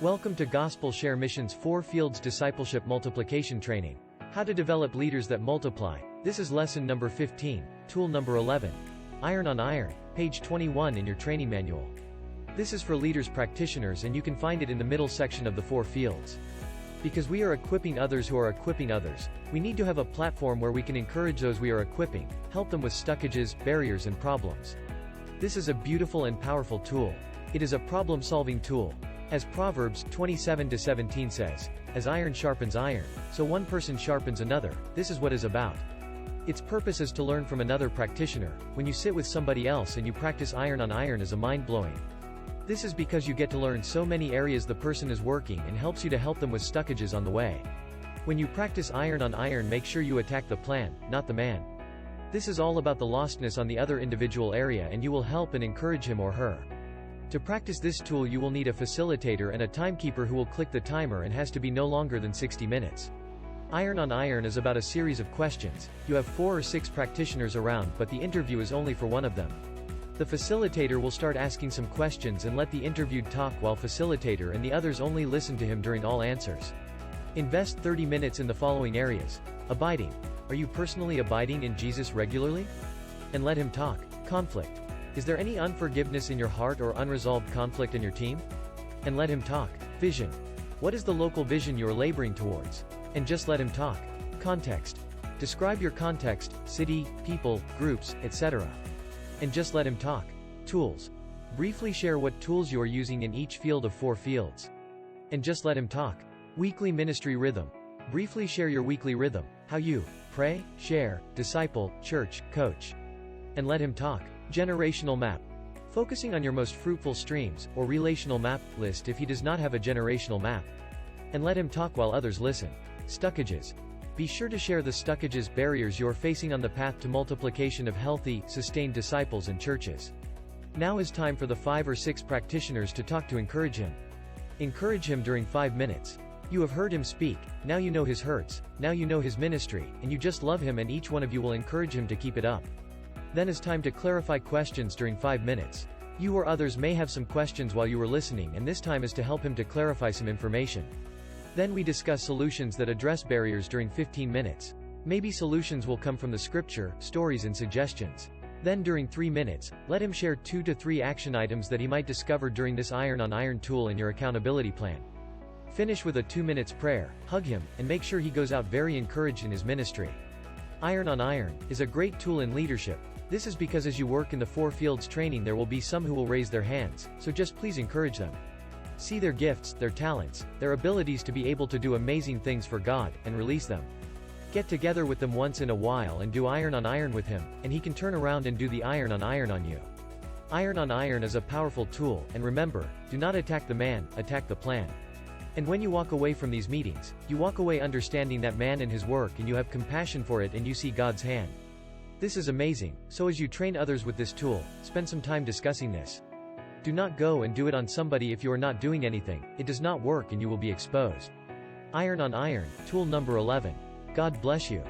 Welcome to Gospel Share Mission's 4 Fields Discipleship Multiplication Training. How to develop leaders that multiply. This is lesson number 15, tool number 11. Iron on Iron, page 21 in your training manual. This is for leaders practitioners and you can find it in the middle section of the 4 fields. Because we are equipping others who are equipping others, we need to have a platform where we can encourage those we are equipping, help them with stuckages, barriers and problems. This is a beautiful and powerful tool. It is a problem-solving tool. As Proverbs 27:17 says, as iron sharpens iron, so one person sharpens another. This is what is about. Its purpose is to learn from another practitioner. When you sit with somebody else and you practice iron on iron is mind-blowing. This is because you get to learn so many areas the person is working and helps you to help them with stuckages on the way. When you practice iron on iron, make sure you attack the plan, not the man. This is all about the lostness on the other individual area and you will help and encourage him or her. To practice this tool you will need a facilitator and a timekeeper who will click the timer and has to be no longer than 60 minutes. Iron on Iron is about a series of questions. You have 4 or 6 practitioners around but the interview is only for one of them. The facilitator will start asking some questions and let the interviewed talk while facilitator and the others only listen to him during all answers. Invest 30 minutes in the following areas. Abiding. Are you personally abiding in Jesus regularly? And let him talk. Conflict. Is there any unforgiveness in your heart or unresolved conflict in your team? And let him talk. Vision. What is the local vision you are laboring towards? And just let him talk. Context. Describe your context, city, people, groups, etc. And just let him talk. Tools. Briefly share what tools you are using in each field of 4 fields. And just let him talk. Weekly ministry rhythm. Briefly share your weekly rhythm, how you pray, share, disciple, church, coach. And let him talk. Generational map. Focusing on your most fruitful streams, or relational map list if he does not have a generational map. And let him talk while others listen. Stuckages. Be sure to share the stuckages, barriers you are facing on the path to multiplication of healthy, sustained disciples and churches. Now is time for the 5 or 6 practitioners to talk to encourage him. Encourage him during 5 minutes. You have heard him speak, now you know his hurts, now you know his ministry, and you just love him and each one of you will encourage him to keep it up. Then is time to clarify questions during 5 minutes. You or others may have some questions while you were listening and this time is to help him to clarify some information. Then we discuss solutions that address barriers during 15 minutes. Maybe solutions will come from the scripture, stories and suggestions. Then during 3 minutes, let him share 2 to 3 action items that he might discover during this iron on iron tool in your accountability plan. Finish with a 2 minutes prayer, hug him, and make sure he goes out very encouraged in his ministry. Iron on Iron is a great tool in leadership. This is because as you work in the 4 fields training there will be some who will raise their hands, so just please encourage them. See their gifts, their talents, their abilities to be able to do amazing things for God, and release them. Get together with them once in a while and do iron on iron with him, and he can turn around and do the iron on you. Iron on Iron is a powerful tool, and remember, do not attack the man, attack the plan. And when you walk away from these meetings, you walk away understanding that man and his work and you have compassion for it and you see God's hand. This is amazing, so as you train others with this tool, spend some time discussing this. Do not go and do it on somebody if you are not doing anything, it does not work and you will be exposed. Iron on Iron, tool number 11. God bless you.